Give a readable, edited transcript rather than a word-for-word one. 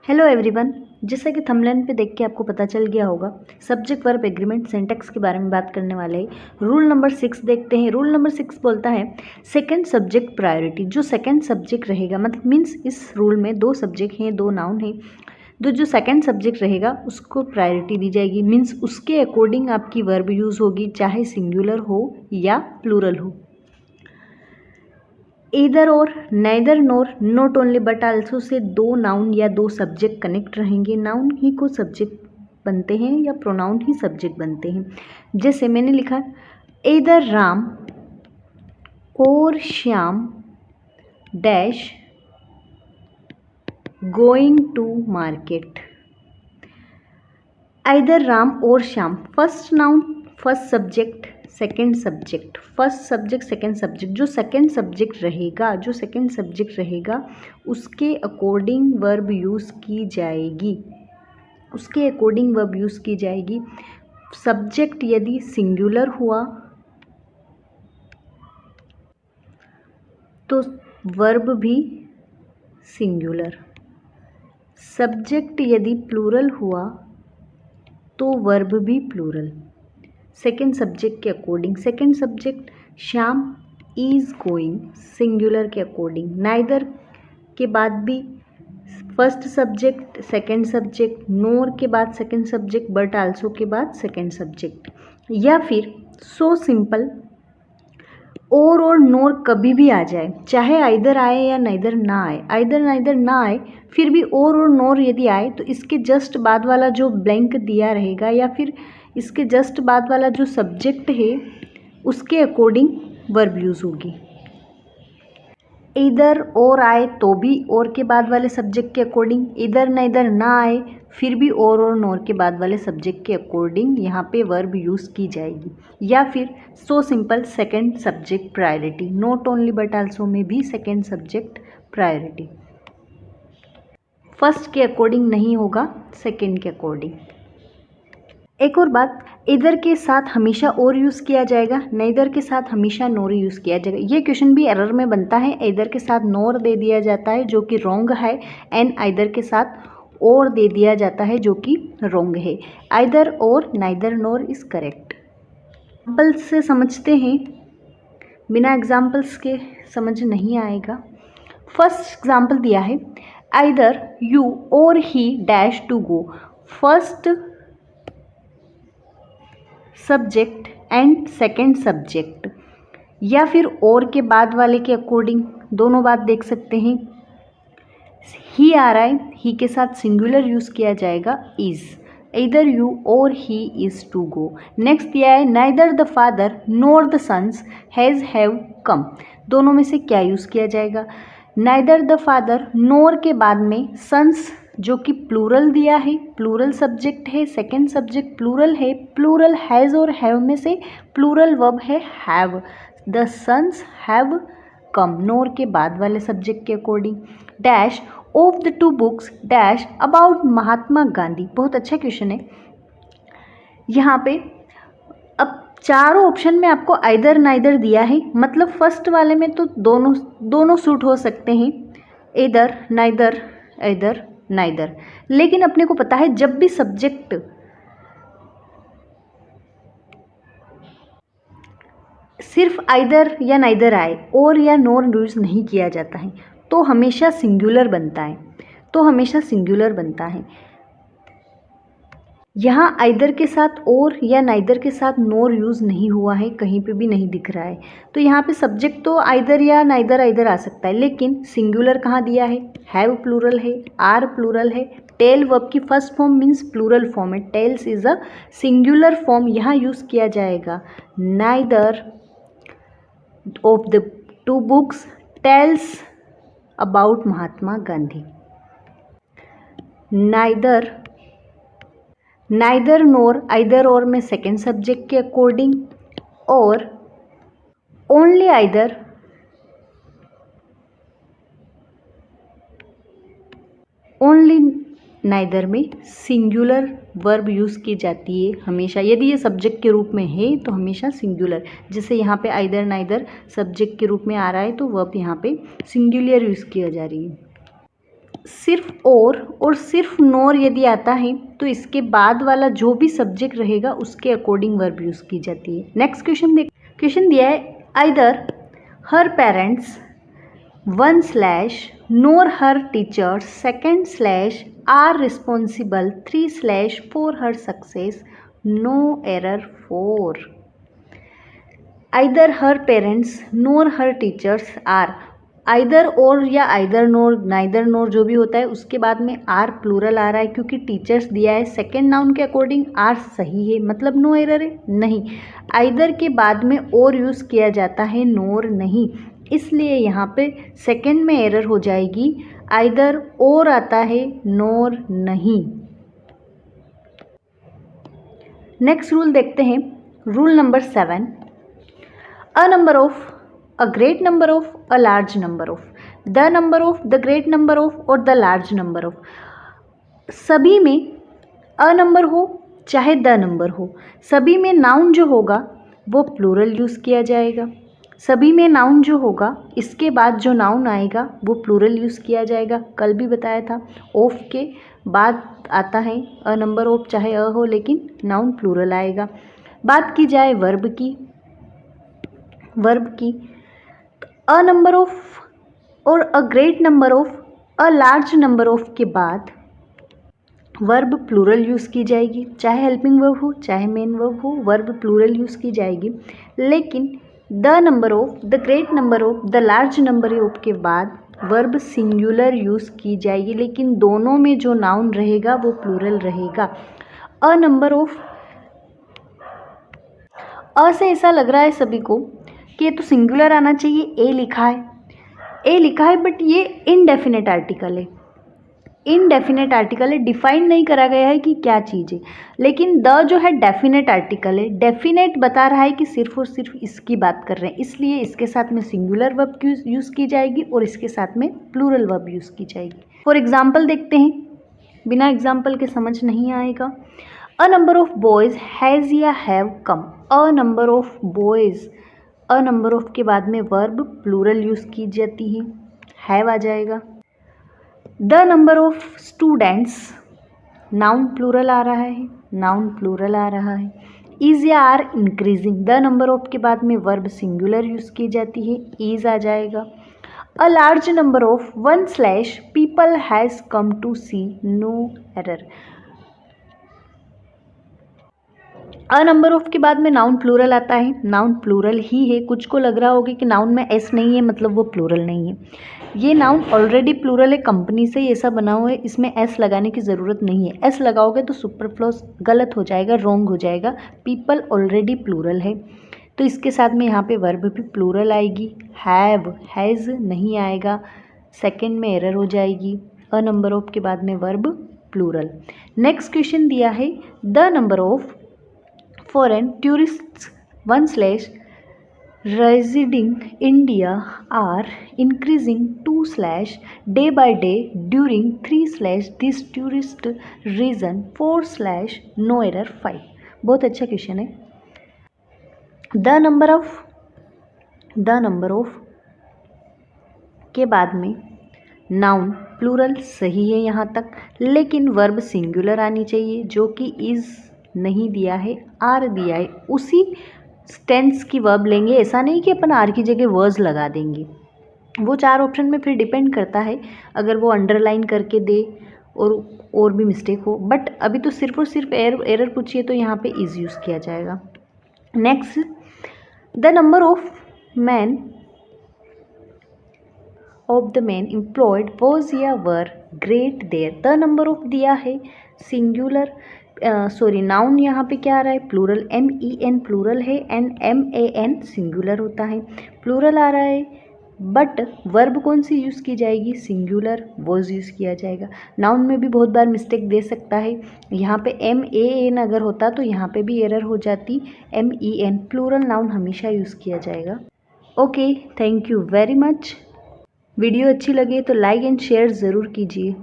Hello everyone, जैसा कि thumbnail पे देख के आपको पता चल गया होगा, सब्जेक्ट वर्ब एग्रीमेंट सिंटैक्स के बारे में बात करने वाले हैं। रूल नंबर 6 देखते हैं। रूल नंबर 6 बोलता है सेकंड सब्जेक्ट प्रायोरिटी। जो सेकंड सब्जेक्ट रहेगा, मतलब मीन्स इस रूल में दो सब्जेक्ट हैं, दो नाउन हैं, तो जो सेकंड सब्जेक्ट रहेगा उसको प्रायोरिटी दी जाएगी। मीन्स उसके अकॉर्डिंग आपकी वर्ब यूज़ होगी, चाहे सिंगुलर हो या प्लूरल हो। ईदर और, neither NOR, not only but also say दो नाउन या दो सब्जेक्ट कनेक्ट रहेंगे। नाउन ही को सब्जेक्ट बनते हैं या प्रोनाउन ही सब्जेक्ट बनते हैं। जैसे मैंने लिखा ईदर राम और Shyam dash going to market. Either Ram और Shyam, first noun first subject second subject, first subject second subject. जो सेकेंड सब्जेक्ट रहेगा उसके अकॉर्डिंग वर्ब यूज़ की जाएगी। सब्जेक्ट यदि सिंगुलर हुआ तो वर्ब भी सिंगुलर, सब्जेक्ट यदि प्लूरल हुआ तो वर्ब भी प्लूरल। सेकेंड सब्जेक्ट के according, second subject Shyam is going, singular के अकॉर्डिंग। नाइदर के बाद भी फर्स्ट सब्जेक्ट सेकेंड सब्जेक्ट, नोर के बाद सेकेंड सब्जेक्ट, बट आल्सो के बाद सेकेंड सब्जेक्ट। या फिर सो सिंपल और नोर कभी भी आ जाए, चाहे आइदर आए या नाइदर ना आए। आइदर नाइदर ना आए फिर भी और नोर यदि आए तो इसके जस्ट बाद वाला जो ब्लैंक दिया रहेगा या फिर इसके जस्ट बाद वाला जो सब्जेक्ट है उसके अकॉर्डिंग वर्ब यूज़ होगी। इधर और आए तो भी और के बाद वाले सब्जेक्ट के अकॉर्डिंग, इधर ना इधर ना आए फिर भी और नोर के बाद वाले सब्जेक्ट के अकॉर्डिंग यहाँ पे वर्ब यूज़ की जाएगी। या फिर so simple second subject priority, not only but also में भी सेकेंड सब्जेक्ट प्रायोरिटी। फर्स्ट के अकॉर्डिंग नहीं होगा, सेकेंड के अकॉर्डिंग। एक और बात, इधर के साथ हमेशा और यूज़ किया जाएगा, नाइदर के साथ हमेशा नोर यूज़ किया जाएगा। ये क्वेश्चन भी एरर में बनता है, इधर के साथ नोर दे दिया जाता है जो कि रॉन्ग है, एंड आइदर के साथ और दे दिया जाता है जो कि रॉन्ग है। आइदर और neither NOR is correct. Examples से समझते हैं, बिना एग्जाम्पल्स के समझ नहीं आएगा। फर्स्ट एग्जाम्पल दिया है either you or he dash to go. First subject and second subject, या फिर और के बाद वाले के अकॉर्डिंग दोनों बात देख सकते हैं। ही आ रहा है, ही के साथ सिंगुलर यूज़ किया जाएगा is, either you or he is to go. Next दिया है neither the father nor the sons have come. दोनों में से क्या यूज़ किया जाएगा? नाइदर द फादर, नॉर के बाद में सन्स जो कि प्लूरल दिया है, प्लूरल सब्जेक्ट है, सेकेंड सब्जेक्ट प्लूरल है, प्लूरल हैज़ और हैव में से प्लूरल वर्ब है have. The sons have come, nor के बाद वाले सब्जेक्ट के according. Dash of the two books dash about Mahatma Gandhi. बहुत अच्छा क्वेश्चन है। यहाँ पे अब चारों ऑप्शन में आपको आइदर नाइदर दिया है, मतलब फर्स्ट वाले में तो दोनों सूट हो सकते हैं, इधर नाइदर इधर नाइदर। लेकिन अपने को पता है जब भी सब्जेक्ट सिर्फ आइदर या नाइदर आए और या नोर यूज नहीं किया जाता है तो हमेशा सिंगुलर बनता है। यहाँ आइदर के साथ और या नाइदर के साथ नोर यूज़ नहीं हुआ है, कहीं पे भी नहीं दिख रहा है, तो यहाँ पे सब्जेक्ट तो आइदर या नाइदर आइदर आ सकता है, लेकिन सिंगुलर कहाँ दिया है? हैव प्लूरल है, आर प्लूरल है, टेल वर्ब की first form means plural form है, tells is a singular form, यहाँ यूज़ किया जाएगा neither of the two books tells about Mahatma Gandhi. Neither nor, either और में सेकेंड सब्जेक्ट के अकॉर्डिंग, और ओनली आइदर, ओनली नाइदर में सिंगुलर वर्ब यूज़ की जाती है हमेशा। यदि ये सब्जेक्ट के रूप में है तो हमेशा सिंगुलर, जैसे यहाँ पे आइदर नाइदर सब्जेक्ट के रूप में आ रहा है तो वर्ब यहाँ पे सिंगुलर यूज़ किया जा रही है। सिर्फ और सिर्फ नोर यदि आता है तो इसके बाद वाला जो भी सब्जेक्ट रहेगा उसके अकॉर्डिंग वर्ब यूज़ की जाती है। नेक्स्ट क्वेश्चन दिया है either her parents 1/ nor her teachers 2/ are responsible 3/ for her success no error 4 either her parents nor her teachers are either और या आइदर नोर नाइदर नोर जो भी होता है उसके बाद में आर प्लूरल आ रहा है क्योंकि टीचर्स दिया है। सेकेंड नाउन के अकॉर्डिंग आर सही है, मतलब नो एरर है नहीं। आइदर के बाद में और यूज़ किया जाता है नोर नहीं, इसलिए यहाँ पे सेकेंड में एरर हो जाएगी। आइदर और आता है नोर नहीं। नेक्स्ट रूल देखते हैं, rule number 7। A number of a great number of, a large number of, the number of, the great number of और the large number of, सभी में अ नंबर हो चाहे द नंबर हो, सभी में नाउन जो होगा वो प्लूरल यूज़ किया जाएगा। सभी में नाउन जो होगा इसके बाद जो नाउन आएगा वो प्लूरल यूज़ किया जाएगा। कल भी बताया था ऑफ के बाद आता है अ नंबर ऑफ, चाहे अ हो लेकिन नाउन प्लूरल आएगा। बात की जाए वर्ब की, अ नंबर ऑफ और a great number of, a large number of के बाद वर्ब प्लूरल यूज़ की जाएगी। चाहे हेल्पिंग वर्ब हो चाहे मेन वर्ब हो, वर्ब प्लूरल यूज़ की जाएगी। लेकिन the number of, the great number of, the large number of के बाद वर्ब सिंगुलर यूज़ की जाएगी, लेकिन दोनों में जो नाउन रहेगा वो प्लूरल रहेगा। अ नंबर ऑफ, अ से ऐसा लग रहा है सभी को कि ये तो सिंगुलर आना चाहिए, ए लिखा है बट ये इनडेफिनेट आर्टिकल है। इनडेफिनेट आर्टिकल है, डिफाइन नहीं करा गया है कि क्या चीज़ है। लेकिन द जो है डेफिनेट आर्टिकल है, डेफिनेट बता रहा है कि सिर्फ और सिर्फ इसकी बात कर रहे हैं, इसलिए इसके साथ में सिंगुलर वर्ब यूज़ की जाएगी और इसके साथ में प्लूरल वर्ब यूज़ की जाएगी। फॉर एग्जाम्पल देखते हैं, बिना एग्जाम्पल के समझ नहीं आएगा। A number of boys has या have come, a number of boys, a number of के बाद में वर्ब प्लूरल यूज़ की जाती है, हैव आ जाएगा। The number of students, noun plural आ रहा है। इज़ या are increasing, the number of के बाद में वर्ब सिंगुलर यूज़ की जाती है, इज़ आ जाएगा। A large number of 1/ people has come to see, no error. A number of के बाद में नाउन प्लूरल आता है, नाउन प्लूरल ही है। कुछ को लग रहा होगा कि नाउन में एस नहीं है मतलब वो प्लूरल नहीं है, ये नाउन ऑलरेडी प्लूरल है, कंपनी से ही ऐसा बना हुआ है, इसमें एस लगाने की ज़रूरत नहीं है। एस लगाओगे तो सुपरफ्लूस गलत हो जाएगा, रॉन्ग हो जाएगा। पीपल ऑलरेडी प्लूरल है तो इसके साथ में यहाँ पे वर्ब भी प्लूरल आएगी। हैव, हैज़ नहीं आएगा, सेकेंड में एरर हो जाएगी। अ नंबर ऑफ के बाद में वर्ब प्लूरल। नेक्स्ट क्वेश्चन दिया है, the number of foreign tourists 1/ residing India are increasing 2/ day by day during 3/ this tourist region 4/ no error 5। बहुत अच्छा क्वेश्चन है। द नंबर ऑफ के बाद में नाउन प्लूरल सही है यहाँ तक, लेकिन वर्ब सिंगुलर आनी चाहिए, जो कि इज़ नहीं दिया है, आर दिया है। उसी टेंस की वर्ब लेंगे, ऐसा नहीं कि अपन आर की जगह वर्ज लगा देंगे। वो 4 ऑप्शन में फिर डिपेंड करता है, अगर वो अंडरलाइन करके दे और भी मिस्टेक हो, बट अभी तो सिर्फ और सिर्फ एरर पूछिए तो यहाँ पे इज़ यूज़ किया जाएगा। Next, the number of man of the man employed was या were great there. The number of दिया है सिंगुलर, नाउन यहाँ पे क्या आ रहा है, प्लूरल, MEN प्लूरल है एंड MAN सिंगुलर होता है, प्लूरल आ रहा है, बट वर्ब कौन सी यूज़ की जाएगी, सिंगुलर वॉज यूज़ किया जाएगा। नाउन में भी बहुत बार मिस्टेक दे सकता है, यहाँ पे MAN अगर होता तो यहाँ पे भी एरर हो जाती, MEN प्लूरल नाउन हमेशा यूज़ किया जाएगा। Okay, thank you very much. Video अच्छी लगे तो लाइक एंड शेयर ज़रूर कीजिए।